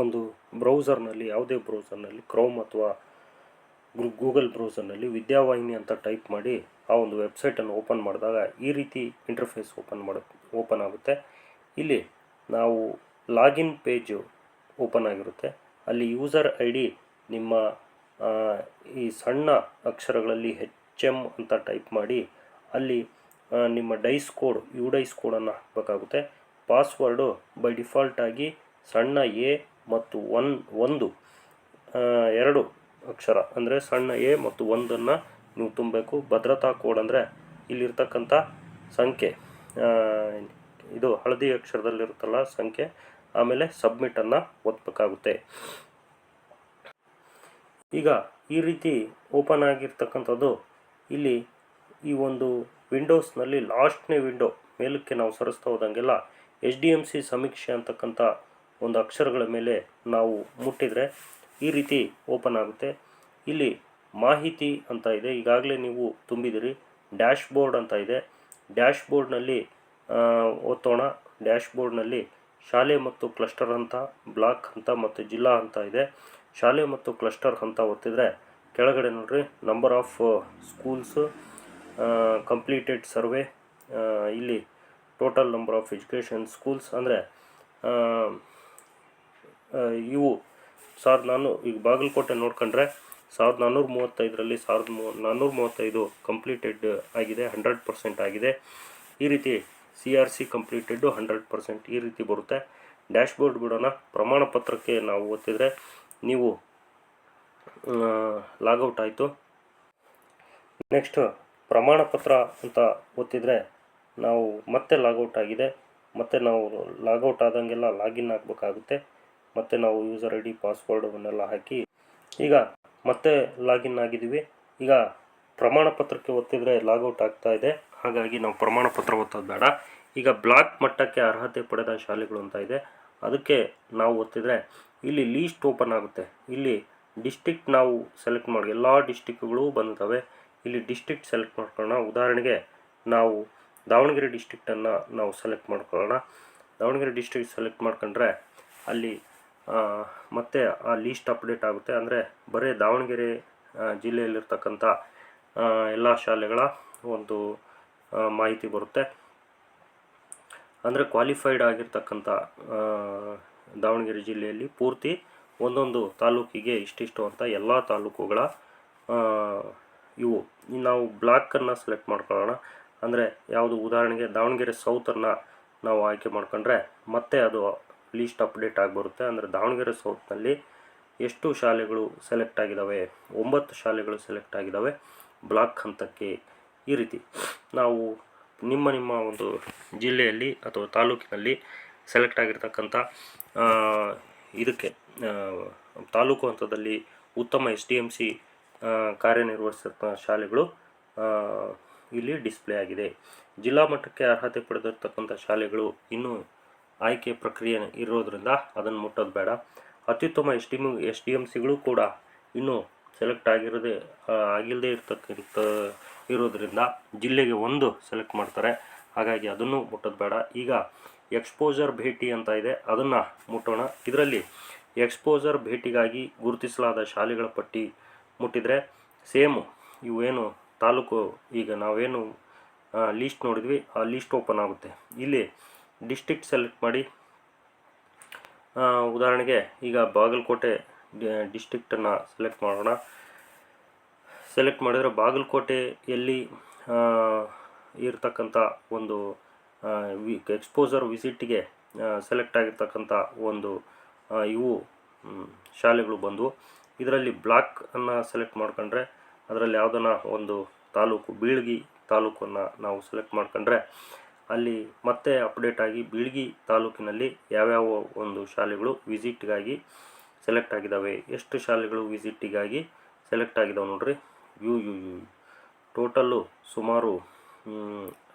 ಒಂದು ಬ್ರೌಸರ್ನಲ್ಲಿ, ಯಾವುದೇ ಬ್ರೌಸರ್ನಲ್ಲಿ, ಕ್ರೋಮ್ ಅಥವಾ ಗೂಗಲ್ ಬ್ರೌಸರ್ನಲ್ಲಿ ವಿದ್ಯಾವಾಹಿನಿ ಅಂತ ಟೈಪ್ ಮಾಡಿ ಆ ಒಂದು ವೆಬ್ಸೈಟನ್ನು ಓಪನ್ ಮಾಡಿದಾಗ ಈ ರೀತಿ ಇಂಟರ್ಫೇಸ್ ಓಪನ್ ಆಗುತ್ತೆ. ಇಲ್ಲಿ ನಾವು ಲಾಗಿನ್ ಪೇಜು ಓಪನ್ ಆಗಿರುತ್ತೆ. ಅಲ್ಲಿ ಯೂಸರ್ ಐ ಡಿ ನಿಮ್ಮ ಈ ಸಣ್ಣ ಅಕ್ಷರಗಳಲ್ಲಿ HM ಅಂತ ಟೈಪ್ ಮಾಡಿ ಅಲ್ಲಿ ನಿಮ್ಮ ಡೈಸ್ ಕೋಡ್ ಡೈಸ್ ಕೋಡನ್ನು ಹಾಕಬೇಕಾಗುತ್ತೆ. ಪಾಸ್ವರ್ಡು ಬೈ ಡಿಫಾಲ್ಟ್ ಆಗಿ ಸಣ್ಣ ಎ ಮತ್ತು ಒಂದು ಎರಡು ಅಕ್ಷರ ಅಂದರೆ ಸಣ್ಣ ಎ ಮತ್ತು ಒಂದನ್ನು ನೀವು ತುಂಬಬೇಕು. ಭದ್ರತಾ ಕೋಡ್ ಅಂದರೆ ಇಲ್ಲಿರ್ತಕ್ಕಂಥ ಸಂಖ್ಯೆ, ಇದು ಹಳದಿ ಅಕ್ಷರದಲ್ಲಿರುತ್ತಲ್ಲ ಸಂಖ್ಯೆ, ಆಮೇಲೆ ಸಬ್ಮಿಟನ್ನು ಒತ್ತಬೇಕಾಗುತ್ತೆ. ಈಗ ಈ ರೀತಿ ಓಪನ್ ಆಗಿರ್ತಕ್ಕಂಥದ್ದು ಇಲ್ಲಿ ಈ ಒಂದು ವಿಂಡೋಸ್ನಲ್ಲಿ ಲಾಸ್ಟ್ನೇ ವಿಂಡೋ ಮೇಲಕ್ಕೆ ನಾವು ಸರಿಸ್ತಾ ಹೋದಂಗೆಲ್ಲ HDMC ಸಮೀಕ್ಷೆ ಅಂತಕ್ಕಂಥ ಒಂದು ಅಕ್ಷರಗಳ ಮೇಲೆ ನಾವು ಮುಟ್ಟಿದರೆ ಈ ರೀತಿ ಓಪನ್ ಆಗುತ್ತೆ. ಇಲ್ಲಿ ಮಾಹಿತಿ ಅಂತ ಇದೆ, ಈಗಾಗಲೇ ನೀವು ತುಂಬಿದಿರಿ. ಡ್ಯಾಶ್ ಬೋರ್ಡ್ ಅಂತ ಇದೆ. ಡ್ಯಾಶ್ ಬೋರ್ಡ್ನಲ್ಲಿ ಒತ್ತೋಣ. ಡ್ಯಾಶ್ ಬೋರ್ಡ್ನಲ್ಲಿ ಶಾಲೆ ಮತ್ತು ಕ್ಲಸ್ಟರ್ ಹಂತ, ಬ್ಲಾಕ್ ಹಂತ ಮತ್ತು ಜಿಲ್ಲಾ ಹಂತ ಇದೆ. ಶಾಲೆ ಮತ್ತು ಕ್ಲಸ್ಟರ್ ಹಂತ ಒತ್ತಿದರೆ ಕೆಳಗಡೆ ನೋಡ್ರಿ number of schools, completed survey, ಇಲ್ಲಿ total number of education schools ಅಂದರೆ ಇವು 1400. ಈಗ ಬಾಗಲಕೋಟೆ ನೋಡ್ಕೊಂಡ್ರೆ 1435ರಲ್ಲಿ 1435 ಕಂಪ್ಲೀಟೆಡ್ ಆಗಿದೆ, 100% ಆಗಿದೆ. ಈ ರೀತಿ CRC ಕಂಪ್ಲೀಟೆಡ್ಡು 100% ಈ ರೀತಿ ಬರುತ್ತೆ. ಡ್ಯಾಶ್ ಬೋರ್ಡ್ ಬಿಡೋಣ. ಪ್ರಮಾಣ ಪತ್ರಕ್ಕೆ ನಾವು ಒತ್ತಿದರೆ ನೀವು ಲಾಗೌಟ್ ಆಯಿತು. ನೆಕ್ಸ್ಟ್ ಪ್ರಮಾಣ ಪತ್ರ ಅಂತ ಒತ್ತಿದರೆ ನಾವು ಮತ್ತೆ ಲಾಗೌಟ್ ಆಗಿದೆ. ಮತ್ತು ನಾವು ಲಾಗೌಟ್ ಆದಂಗೆಲ್ಲ ಲಾಗಿನ್ ಆಗಬೇಕಾಗುತ್ತೆ. ಮತ್ತು ನಾವು ಯೂಸರ್ ID ಪಾಸ್ವರ್ಡನ್ನೆಲ್ಲ ಹಾಕಿ ಈಗ ಮತ್ತೆ ಲಾಗಿನ್ ಆಗಿದ್ದೀವಿ. ಈಗ ಪ್ರಮಾಣ ಪತ್ರಕ್ಕೆ ಒತ್ತಿದರೆ ಲಾಗೌಟ್ ಆಗ್ತಾ ಇದೆ, ಹಾಗಾಗಿ ನಾವು ಪ್ರಮಾಣ ಪತ್ರ ಒತ್ತೋದು ಬೇಡ. ಈಗ ಬ್ಲಾಕ್ ಮಟ್ಟಕ್ಕೆ ಅರ್ಹತೆ ಪಡೆದ ಶಾಲೆಗಳು ಅಂತ ಇದೆ, ಅದಕ್ಕೆ ನಾವು ಒತ್ತಿದರೆ ಇಲ್ಲಿ ಲೀಸ್ಟ್ ಓಪನ್ ಆಗುತ್ತೆ. ಇಲ್ಲಿ ಡಿಸ್ಟ್ರಿಕ್ಟ್ ನಾವು ಸೆಲೆಕ್ಟ್ ಮಾಡಿ, ಎಲ್ಲ ಡಿಸ್ಟಿಕ್ಗಳು ಬಂದಿದ್ದಾವೆ. ಇಲ್ಲಿ ಡಿಸ್ಟ್ರಿಕ್ಟ್ ಸೆಲೆಕ್ಟ್ ಮಾಡ್ಕೊಳ್ಳೋಣ. ಉದಾಹರಣೆಗೆ ನಾವು ದಾವಣಗೆರೆ ಡಿಸ್ಟ್ರಿಕ್ಟನ್ನು ನಾವು ಸೆಲೆಕ್ಟ್ ಮಾಡ್ಕೊಳ್ಳೋಣ. ದಾವಣಗೆರೆ ಡಿಸ್ಟ್ರಿಕ್ಟ್ ಸೆಲೆಕ್ಟ್ ಮಾಡ್ಕೊಂಡ್ರೆ ಅಲ್ಲಿ ಮತ್ತೆ ಆ ಲೀಸ್ಟ್ ಅಪ್ಡೇಟ್ ಆಗುತ್ತೆ. ಅಂದರೆ ಬರೀ ದಾವಣಗೆರೆ ಜಿಲ್ಲೆಯಲ್ಲಿರ್ತಕ್ಕಂಥ ಎಲ್ಲ ಶಾಲೆಗಳ ಒಂದು ಮಾಹಿತಿ ಬರುತ್ತೆ. ಅಂದರೆ ಕ್ವಾಲಿಫೈಡ್ ಆಗಿರ್ತಕ್ಕಂಥ ದಾವಣಗೆರೆ ಜಿಲ್ಲೆಯಲ್ಲಿ ಪೂರ್ತಿ ಒಂದೊಂದು ತಾಲೂಕಿಗೆ ಇಷ್ಟಿಷ್ಟು ಅಂತ ಎಲ್ಲ ತಾಲೂಕುಗಳ ಇವು. ನಾವು ಬ್ಲಾಕನ್ನು ಸೆಲೆಕ್ಟ್ ಮಾಡ್ಕೊಳ್ಳೋಣ. ಅಂದರೆ ಯಾವುದು, ಉದಾಹರಣೆಗೆ ದಾವಣಗೆರೆ ಸೌತನ್ನು ನಾವು ಆಯ್ಕೆ ಮಾಡ್ಕೊಂಡ್ರೆ ಮತ್ತೆ ಅದು ಲೀಸ್ಟ್ ಅಪ್ಡೇಟ್ ಆಗಿಬರುತ್ತೆ. ಅಂದರೆ ದಾವಣಗೆರೆ ಸೌತ್ನಲ್ಲಿ ಎಷ್ಟು ಶಾಲೆಗಳು ಸೆಲೆಕ್ಟ್ ಆಗಿದ್ದಾವೆ? 9 ಶಾಲೆಗಳು ಸೆಲೆಕ್ಟ್ ಆಗಿದ್ದಾವೆ ಬ್ಲಾಕ್ ಹಂತಕ್ಕೆ. ಈ ರೀತಿ ನಾವು ನಿಮ್ಮ ಒಂದು ಜಿಲ್ಲೆಯಲ್ಲಿ ಅಥವಾ ತಾಲೂಕಿನಲ್ಲಿ ಸೆಲೆಕ್ಟ್ ಆಗಿರ್ತಕ್ಕಂಥ ಇದಕ್ಕೆ ತಾಲೂಕು ಹಂತದಲ್ಲಿ ಉತ್ತಮ HDMC ಕಾರ್ಯನಿರ್ವಹಿಸಿದ ಶಾಲೆಗಳು ಇಲ್ಲಿ ಡಿಸ್ಪ್ಲೇ ಆಗಿದೆ. ಜಿಲ್ಲಾ ಮಟ್ಟಕ್ಕೆ ಅರ್ಹತೆ ಪಡೆದಿರ್ತಕ್ಕಂಥ ಶಾಲೆಗಳು ಇನ್ನೂ ಆಯ್ಕೆ ಪ್ರಕ್ರಿಯೆ ಇರೋದ್ರಿಂದ ಅದನ್ನು ಮುಟ್ಟೋದು ಬೇಡ. ಅತ್ಯುತ್ತಮ HDMCಗಳು ಕೂಡ ಇನ್ನೂ ಸೆಲೆಕ್ಟ್ ಆಗಿಲ್ಲದೆ ಇರೋದ್ರಿಂದ ಜಿಲ್ಲೆಗೆ 1 ಸೆಲೆಕ್ಟ್ ಮಾಡ್ತಾರೆ, ಹಾಗಾಗಿ ಅದನ್ನು ಮುಟ್ಟೋದು ಬೇಡ. ಈಗ ಎಕ್ಸ್ಪೋಜರ್ ಭೇಟಿ ಅಂತ ಇದೆ, ಅದನ್ನು ಮುಟ್ಟೋಣ. ಇದರಲ್ಲಿ ಎಕ್ಸ್ಪೋಜರ್ ಭೇಟಿಗಾಗಿ ಗುರುತಿಸಲಾದ ಶಾಲೆಗಳ ಪಟ್ಟಿ ಮುಟ್ಟಿದರೆ ಸೇಮು ಇವೇನು ತಾಲೂಕು, ಈಗ ನಾವೇನು ಲೀಸ್ಟ್ ನೋಡಿದ್ವಿ ಆ ಲೀಸ್ಟ್ ಓಪನ್ ಆಗುತ್ತೆ. ಇಲ್ಲಿ ಡಿಸ್ಟ್ರಿಕ್ಟ್ ಸೆಲೆಕ್ಟ್ ಮಾಡಿ. ಉದಾಹರಣೆಗೆ ಈಗ ಬಾಗಲಕೋಟೆ ಡಿಸ್ಟ್ರಿಕ್ಟನ್ನು ಸೆಲೆಕ್ಟ್ ಮಾಡೋಣ. ಸೆಲೆಕ್ಟ್ ಮಾಡಿದರೆ ಬಾಗಲಕೋಟೆಯಲ್ಲಿ ಇರ್ತಕ್ಕಂಥ ಒಂದು ಎಕ್ಸ್ಪೋಜರ್ ವಿಸಿಟಿಗೆ ಸೆಲೆಕ್ಟ್ ಆಗಿರ್ತಕ್ಕಂಥ ಒಂದು ಇವು ಶಾಲೆಗಳು ಬಂದವು. ಇದರಲ್ಲಿ ಬ್ಲಾಕನ್ನು ಸೆಲೆಕ್ಟ್ ಮಾಡ್ಕೊಂಡ್ರೆ ಅದರಲ್ಲಿ ಯಾವುದನ್ನ ಒಂದು ತಾಲೂಕು, ಬೀಳ್ಗಿ ತಾಲೂಕನ್ನು ನಾವು ಸೆಲೆಕ್ಟ್ ಮಾಡ್ಕೊಂಡ್ರೆ ಅಲ್ಲಿ ಮತ್ತೆ ಅಪ್ಡೇಟ್ ಆಗಿ ಬೀಳ್ಗಿ ತಾಲೂಕಿನಲ್ಲಿ ಯಾವ್ಯಾವ ಒಂದು ಶಾಲೆಗಳು ವಿಸಿಟ್ಗಾಗಿ ಸೆಲೆಕ್ಟ್ ಆಗಿದ್ದಾವೆ, ಎಷ್ಟು ಶಾಲೆಗಳು ವಿಸಿಟಿಗಾಗಿ ಸೆಲೆಕ್ಟ್ ಆಗಿದ್ದಾವೆ ನೋಡ್ರಿ. ಟೋಟಲ್ಲು ಸುಮಾರು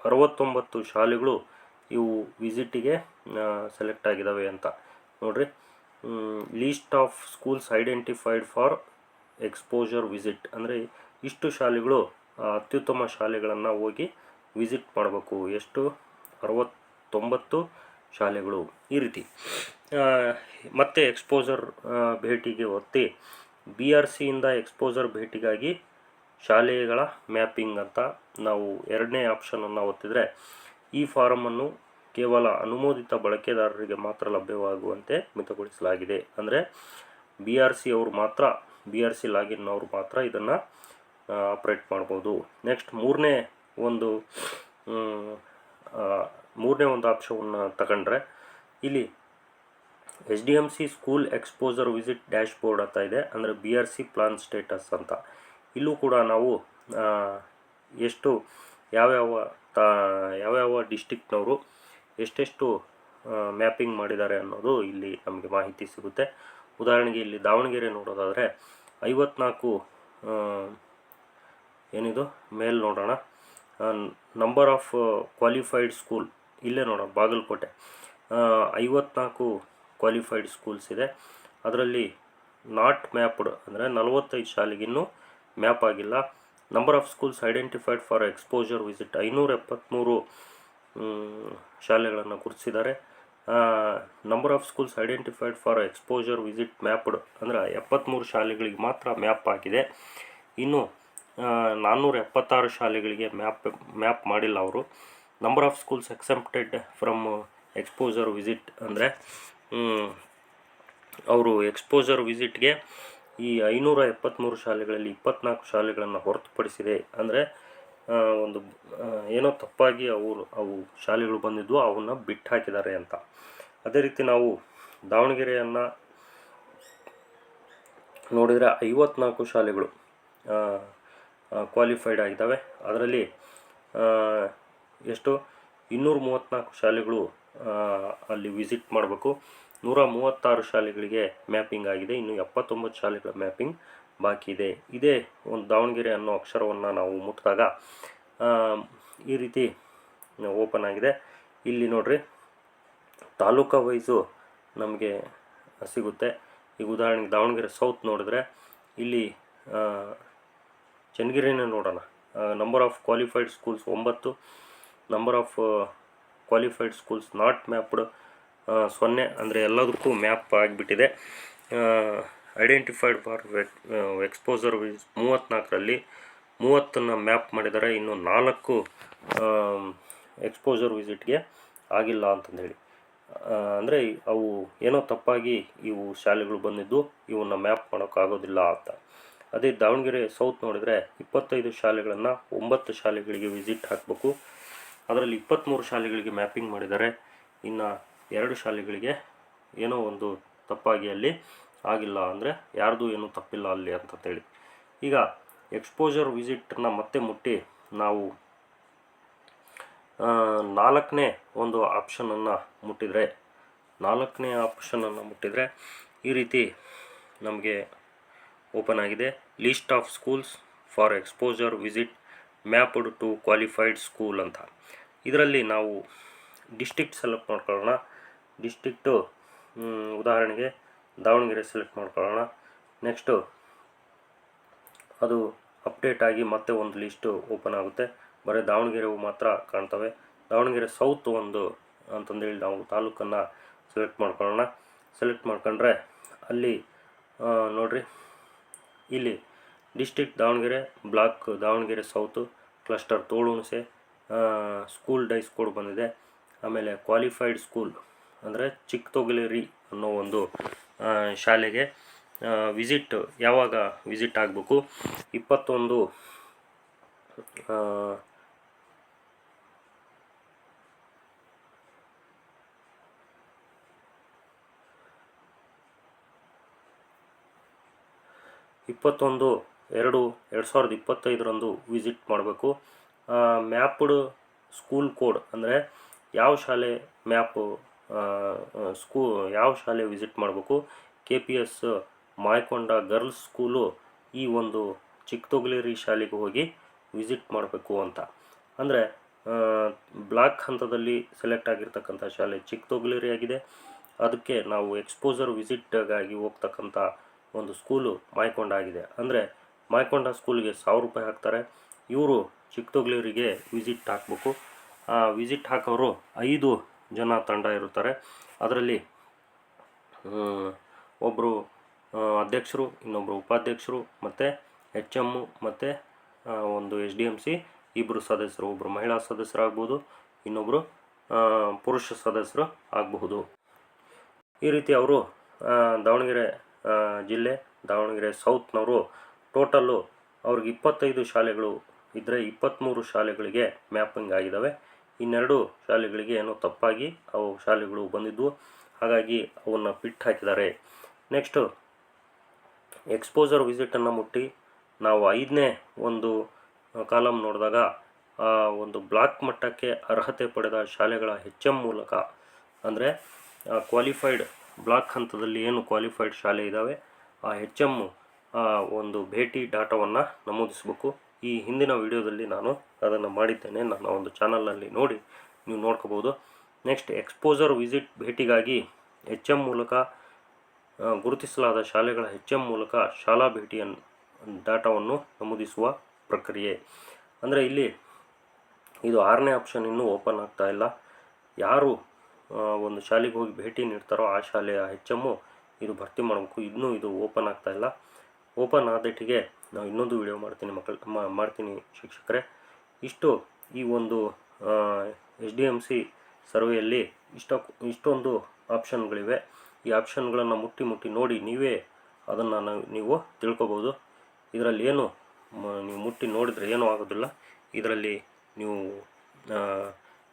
69 ಶಾಲೆಗಳು ಇವು ವಿಸಿಟಿಗೆ ಸೆಲೆಕ್ಟ್ ಆಗಿದ್ದಾವೆ ಅಂತ ನೋಡ್ರಿ. List of schools identified for exposure visit ಅಂದರೆ ಇಷ್ಟು ಶಾಲೆಗಳು ಅತ್ಯುತ್ತಮ ಶಾಲೆಗಳನ್ನು ಹೋಗಿ ವಿಸಿಟ್ ಮಾಡಬೇಕು. ಎಷ್ಟು? 69 ಶಾಲೆಗಳು ಈ ರೀತಿ. ಮತ್ತು ಎಕ್ಸ್ಪೋಜರ್ ಭೇಟಿಗೆ ಒತ್ತಿ BRCಯಿಂದ ಎಕ್ಸ್ಪೋಜರ್ ಭೇಟಿಗಾಗಿ ಶಾಲೆಗಳ ಮ್ಯಾಪಿಂಗ್ ಅಂತ ನಾವು ಎರಡನೇ ಆಪ್ಷನನ್ನು ಒತ್ತಿದರೆ ಈ ಫಾರಮನ್ನು ಕೇವಲ ಅನುಮೋದಿತ ಬಳಕೆದಾರರಿಗೆ ಮಾತ್ರ ಲಭ್ಯವಾಗುವಂತೆ ಮಿತಗೊಳಿಸಲಾಗಿದೆ. ಅಂದರೆ BRC ಅವರು ಮಾತ್ರ, BRC ಲಾಗಿನ್ ಅವರು ಮಾತ್ರ ಇದನ್ನು ಆಪ್ರೇಟ್ ಮಾಡ್ಬೋದು. ನೆಕ್ಸ್ಟ್ ಮೂರನೇ ಒಂದು ಆಪ್ಷವನ್ನು ತಗೊಂಡ್ರೆ ಇಲ್ಲಿ HDMC school exposure visit dash board ಅಂತ ಇದೆ, ಅಂದರೆ BRC ಪ್ಲಾನ್ ಸ್ಟೇಟಸ್ ಅಂತ. ಇಲ್ಲೂ ಕೂಡ ನಾವು ಎಷ್ಟು ಯಾವ್ಯಾವ ಡಿಸ್ಟಿಕ್ನವರು ಎಷ್ಟೆಷ್ಟು ಮ್ಯಾಪಿಂಗ್ ಮಾಡಿದ್ದಾರೆ ಅನ್ನೋದು ಇಲ್ಲಿ ನಮಗೆ ಮಾಹಿತಿ ಸಿಗುತ್ತೆ. ಉದಾಹರಣೆಗೆ ಇಲ್ಲಿ ದಾವಣಗೆರೆ ನೋಡೋದಾದರೆ 54 ಏನಿದು ಮೇಲ್ ನೋಡೋಣ. ನಂಬರ್ ಆಫ್ ಕ್ವಾಲಿಫೈಡ್ ಸ್ಕೂಲ್ ಇಲ್ಲೇ ನೋಡೋಣ, ಬಾಗಲಕೋಟೆ 54 ಕ್ವಾಲಿಫೈಡ್ ಸ್ಕೂಲ್ಸ್ ಇದೆ. ಅದರಲ್ಲಿ ನಾಟ್ ಮ್ಯಾಪ್ಡ್ ಅಂದರೆ 45 ಶಾಲೆಗಿನ್ನೂ ಮ್ಯಾಪ್ ಆಗಿಲ್ಲ. Number of schools identified for exposure visit 573 ಶಾಲೆಗಳನ್ನು ಗುರುತಿಸಿದ್ದಾರೆ. Number of schools identified for exposure visit mapped ಅಂದರೆ 73 ಶಾಲೆಗಳಿಗೆ ಮಾತ್ರ ಮ್ಯಾಪ್ ಆಗಿದೆ. ಇನ್ನು 476 ಶಾಲೆಗಳಿಗೆ ಮ್ಯಾಪ್ ಮಾಡಿಲ್ಲ ಅವರು. Number of schools accepted from exposure visit ಅಂದರೆ ಅವರು ಎಕ್ಸ್ಪೋಜರ್ ವಿಸಿಟ್ಗೆ ಈ 573 ಶಾಲೆಗಳಲ್ಲಿ 24 ಶಾಲೆಗಳನ್ನು ಹೊರತುಪಡಿಸಿದೆ. ಅಂದರೆ ಒಂದು ಏನೋ ತಪ್ಪಾಗಿ ಅವು ಶಾಲೆಗಳು ಬಂದಿದ್ವು, ಅವನ್ನ ಬಿಟ್ಟು ಹಾಕಿದ್ದಾರೆ ಅಂತ. ಅದೇ ರೀತಿ ನಾವು ದಾವಣಗೆರೆಯನ್ನು ನೋಡಿದರೆ 54 ಶಾಲೆಗಳು ಕ್ವಾಲಿಫೈಡ್ ಆಗಿದ್ದಾವೆ. ಅದರಲ್ಲಿ ಎಷ್ಟು 234 ಶಾಲೆಗಳು ಅಲ್ಲಿ ವಿಸಿಟ್ ಮಾಡಬೇಕು. 136 ಶಾಲೆಗಳಿಗೆ ಮ್ಯಾಪಿಂಗ್ ಆಗಿದೆ. ಇನ್ನು 79 ಶಾಲೆಗಳ ಮ್ಯಾಪಿಂಗ್ ಬಾಕಿ ಇದೆ. ಇದೇ ಒಂದು ದಾವಣಗೆರೆ ಅನ್ನೋ ಅಕ್ಷರವನ್ನು ನಾವು ಮುಟ್ಟಿದಾಗ ಈ ರೀತಿ ಓಪನ್ ಆಗಿದೆ. ಇಲ್ಲಿ ನೋಡ್ರಿ ತಾಲೂಕಾ ವೈಸು ನಮಗೆ ಸಿಗುತ್ತೆ. ಈಗ ಉದಾಹರಣೆಗೆ ದಾವಣಗೆರೆ ಸೌತ್ ನೋಡಿದ್ರೆ ಇಲ್ಲಿ ಚನ್ನಗಿರಿನ ನೋಡೋಣ. Number of qualified schools 9, number of qualified schools not mapped 0, ಅಂದರೆ ಎಲ್ಲದಕ್ಕೂ ಮ್ಯಾಪ್ ಆಗಿಬಿಟ್ಟಿದೆ. ಐಡೆಂಟಿಫೈಡ್ ಫಾರ್ ಎಕ್ಸ್ಪೋಜರ್ 34ರಲ್ಲಿ 30 ಮ್ಯಾಪ್ ಮಾಡಿದ್ದಾರೆ. ಇನ್ನು 4 ಎಕ್ಸ್ಪೋಜರ್ ವಿಸಿಟ್ಗೆ ಆಗಿಲ್ಲ ಅಂತಂದೇಳಿ. ಅಂದರೆ ಅವು ಏನೋ ತಪ್ಪಾಗಿ ಇವು ಶಾಲೆಗಳು ಬಂದಿದ್ದು, ಇವನ್ನ ಮ್ಯಾಪ್ ಮಾಡೋಕ್ಕಾಗೋದಿಲ್ಲ ಅಂತ. ಅದೇ ದಾವಣಗೆರೆ ಸೌತ್ ನೋಡಿದರೆ 25 ಶಾಲೆಗಳನ್ನು 9 ಶಾಲೆಗಳಿಗೆ ವಿಸಿಟ್ ಹಾಕಬೇಕು. ಅದರಲ್ಲಿ 23 ಶಾಲೆಗಳಿಗೆ ಮ್ಯಾಪಿಂಗ್ ಮಾಡಿದ್ದಾರೆ. ಇನ್ನು 2 ಶಾಲೆಗಳಿಗೆ ಏನೋ ಒಂದು ತಪ್ಪಾಗಿ ಅಲ್ಲಿ ಆಗಿಲ್ಲ, ಅಂದರೆ ಯಾರ್ದು ಏನೂ ತಪ್ಪಿಲ್ಲ ಅಲ್ಲಿ ಅಂತಂತೇಳಿ. ಈಗ ಎಕ್ಸ್ಪೋಜರ್ ವಿಸಿಟನ್ನು ಮತ್ತೆ ಮುಟ್ಟಿ ನಾವು 4ನೇ ಒಂದು ಆಪ್ಷನನ್ನು ಮುಟ್ಟಿದರೆ ಈ ರೀತಿ ನಮಗೆ ಓಪನ್ ಆಗಿದೆ. List of schools for exposure visit mapped to qualified school ಅಂತ. ಇದರಲ್ಲಿ ನಾವು ಡಿಸ್ಟ್ರಿಕ್ಟ್ ಸೆಲೆಕ್ಟ್ ಮಾಡ್ಕೊಳ್ಳೋಣ. ಡಿಸ್ಟ್ರಿಕ್ಟು ಉದಾಹರಣೆಗೆ ದಾವಣಗೆರೆ ಸೆಲೆಕ್ಟ್ ಮಾಡ್ಕೊಳ್ಳೋಣ. ನೆಕ್ಸ್ಟು ಅದು ಅಪ್ಡೇಟ್ ಆಗಿ ಮತ್ತೆ ಒಂದು ಲಿಸ್ಟು ಓಪನ್ ಆಗುತ್ತೆ. ಬರೀ ದಾವಣಗೆರೆವು ಮಾತ್ರ ಕಾಣ್ತವೆ. ದಾವಣಗೆರೆ ಸೌತ್ ಒಂದು ಅಂತಂದೇಳಿ ನಾವು ತಾಲೂಕನ್ನು ಸೆಲೆಕ್ಟ್ ಮಾಡ್ಕೊಳ್ಳೋಣ. ಸೆಲೆಕ್ಟ್ ಮಾಡ್ಕೊಂಡ್ರೆ ಅಲ್ಲಿ ನೋಡಿರಿ, ಇಲ್ಲಿ district Davanagere, block Davanagere south, cluster Tolunase, school DISE code ಬಂದಿದೆ. ಆಮೇಲೆ ಕ್ವಾಲಿಫೈಡ್ ಸ್ಕೂಲ್ ಅಂದರೆ ಚಿಕ್ಕತೊಗಲೇರಿ ಅನ್ನೋ ಒಂದು ಶಾಲೆಗೆ ವಿಸಿಟ್ ಯಾವಾಗ ವಿಸಿಟ್ ಆಗಬೇಕು, 21 21/2/2025 ವಿಸಿಟ್ ಮಾಡಬೇಕು. ಮ್ಯಾಪ್ಡ್ ಸ್ಕೂಲ್ ಕೋಡ್ ಅಂದರೆ ಯಾವ ಶಾಲೆ ಯಾವ ಶಾಲೆ ವಿಸಿಟ್ ಮಾಡಬೇಕು. KPS ಮಾಯಕೊಂಡ ಗರ್ಲ್ಸ್ ಸ್ಕೂಲು ಈ ಒಂದು ಚಿಕ್ಕತೊಗಲೇರಿ ಶಾಲೆಗೆ ಹೋಗಿ ವಿಸಿಟ್ ಮಾಡಬೇಕು ಅಂತ. ಅಂದರೆ ಬ್ಲಾಕ್ ಹಂತದಲ್ಲಿ ಸೆಲೆಕ್ಟ್ ಆಗಿರ್ತಕ್ಕಂಥ ಶಾಲೆ ಚಿಕ್ಕತೊಗಲೇರಿ ಆಗಿದೆ. ಅದಕ್ಕೆ ನಾವು ಎಕ್ಸ್ಪೋಜರ್ ವಿಸಿಟ್ಗಾಗಿ ಹೋಗ್ತಕ್ಕಂಥ ಒಂದು ಸ್ಕೂಲು ಮಾಯಕೊಂಡ ಆಗಿದೆ. ಅಂದರೆ ಮಾಯಕೊಂಡ ಸ್ಕೂಲಿಗೆ 1000 ರೂಪಾಯಿ ಹಾಕ್ತಾರೆ. ಇವರು ಚಿಕ್ಕತೊಗಲೇರಿಗೆ ವಿಸಿಟ್ ಹಾಕಬೇಕು. ವಿಸಿಟ್ ಹಾಕೋರು 5 ಜನ ತಂಡ ಇರುತ್ತಾರೆ. ಅದರಲ್ಲಿ ಒಬ್ಬರು ಅಧ್ಯಕ್ಷರು, ಇನ್ನೊಬ್ಬರು ಉಪಾಧ್ಯಕ್ಷರು, ಮತ್ತು HM ಮತ್ತು ಒಂದು SDMC ಇಬ್ಬರು ಸದಸ್ಯರು, ಒಬ್ಬರು ಮಹಿಳಾ ಸದಸ್ಯರಾಗ್ಬೋದು, ಇನ್ನೊಬ್ಬರು ಪುರುಷ ಸದಸ್ಯರು ಆಗಬಹುದು. ಈ ರೀತಿ ಅವರು ದಾವಣಗೆರೆ ಜಿಲ್ಲೆ ದಾವಣಗೆರೆ ಸೌತ್ನವರು ಟೋಟಲ್ಲು ಅವ್ರಿಗೆ 25 ಶಾಲೆಗಳು ಇದ್ದರೆ 23 ಶಾಲೆಗಳಿಗೆ ಮ್ಯಾಪಿಂಗ್ ಆಗಿದ್ದಾವೆ. ಇನ್ನೆರಡು ಶಾಲೆಗಳಿಗೆ ಏನೋ ತಪ್ಪಾಗಿ ಅವು ಶಾಲೆಗಳು ಬಂದಿದ್ವು, ಹಾಗಾಗಿ ಅವನ್ನು ಬಿಟ್ಟು ಹಾಕಿದ್ದಾರೆ. ನೆಕ್ಸ್ಟು ಎಕ್ಸ್ಪೋಜರ್ ವಿಸಿಟನ್ನು ಮುಟ್ಟಿ ನಾವು 5ನೇ ಒಂದು ಕಾಲಮ್ ನೋಡಿದಾಗ ಒಂದು ಬ್ಲಾಕ್ ಮಟ್ಟಕ್ಕೆ ಅರ್ಹತೆ ಪಡೆದ ಶಾಲೆಗಳ HM ಮೂಲಕ, ಅಂದರೆ ಕ್ವಾಲಿಫೈಡ್ ಬ್ಲಾಕ್ ಹಂತದಲ್ಲಿ ಏನು ಕ್ವಾಲಿಫೈಡ್ ಶಾಲೆ ಇದ್ದಾವೆ ಆ HM ಒಂದು ಭೇಟಿ ಡಾಟಾವನ್ನು ನಮೂದಿಸಬೇಕು. ಈ ಹಿಂದಿನ ವಿಡಿಯೋದಲ್ಲಿ ನಾನು ಅದನ್ನು ಮಾಡಿದ್ದೇನೆ, ನನ್ನ ಒಂದು ಚಾನಲ್ನಲ್ಲಿ ನೋಡಿ ನೀವು ನೋಡ್ಕೋಬೋದು. ನೆಕ್ಸ್ಟ್ ಎಕ್ಸ್ಪೋಜರ್ ವಿಸಿಟ್ ಭೇಟಿಗಾಗಿ HM ಮೂಲಕ ಗುರುತಿಸಲಾದ ಶಾಲೆಗಳ HM ಮೂಲಕ ಶಾಲಾ ಭೇಟಿಯ ಡಾಟಾವನ್ನು ನಮೂದಿಸುವ ಪ್ರಕ್ರಿಯೆ. ಅಂದರೆ ಇಲ್ಲಿ ಇದು 6ನೇ ಆಪ್ಷನ್ ಇನ್ನೂ ಓಪನ್ ಆಗ್ತಾ ಇಲ್ಲ. ಯಾರು ಒಂದು ಶಾಲೆಗೆ ಹೋಗಿ ಭೇಟಿ ನೀಡ್ತಾರೋ ಆ ಶಾಲೆಯ HM ಇದು ಭರ್ತಿ ಮಾಡಬೇಕು. ಇನ್ನೂ ಇದು ಓಪನ್ ಆಗ್ತಾ ಇಲ್ಲ. ಓಪನ್ ಆದಟ್ಟಿಗೆ ನಾವು ಇನ್ನೊಂದು ವಿಡಿಯೋ ಮಾಡ್ತೀನಿ ಶಿಕ್ಷಕರೇ. ಇಷ್ಟು ಈ ಒಂದು SDMC ಸರ್ವೆಯಲ್ಲಿ ಇಷ್ಟೊಂದು ಆಪ್ಷನ್ಗಳಿವೆ. ಈ ಆಪ್ಷನ್ಗಳನ್ನು ಮುಟ್ಟಿ ನೋಡಿ ನೀವೇ ಅದನ್ನು ನೀವು ತಿಳ್ಕೊಬೋದು. ಇದರಲ್ಲಿ ಏನು ನೀವು ಮುಟ್ಟಿ ನೋಡಿದರೆ ಏನೂ ಆಗೋದಿಲ್ಲ. ಇದರಲ್ಲಿ ನೀವು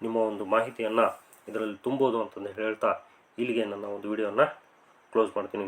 ನಿಮ್ಮ ಒಂದು ಮಾಹಿತಿಯನ್ನು ಇದರಲ್ಲಿ ತುಂಬೋದು ಅಂತಂದು ಹೇಳ್ತಾ ಇಲ್ಲಿಗೆ ನನ್ನ ಒಂದು ವಿಡಿಯೋನ ಕ್ಲೋಸ್ ಮಾಡ್ತೀನಿ.